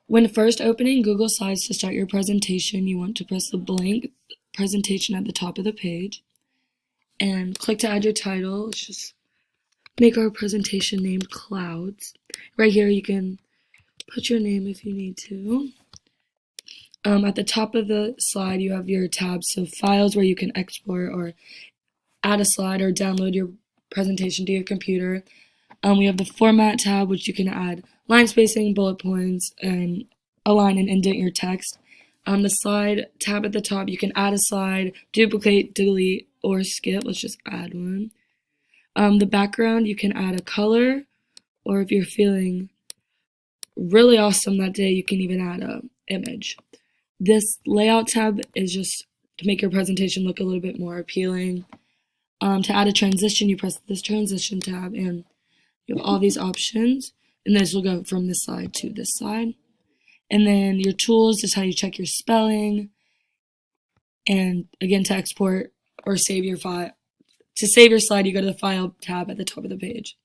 When first opening Google Slides to start your presentation, you want to press the blank presentation at the top of the page and click to add your title. Let's just make our presentation name Clouds. Right here you can put your name if you need to. At the top of the slide you have your tabs, so files where you can export or add a slide or download your presentation to your computer. We have the Format tab, which you can add line spacing, bullet points, and align and indent your text. On the Slide tab at the top, you can add a slide, duplicate, delete, or skip. Let's just add one. The background, you can add a color, or if you're feeling really awesome that day, you can even add an image. This Layout tab is just to make your presentation look a little bit more appealing. To add a transition, you press this Transition tab, and you have all these options, and this will go from this slide to this slide. And then your tools is how you check your spelling, and again, to export or save your file. To save your slide, you go to the File tab at the top of the page.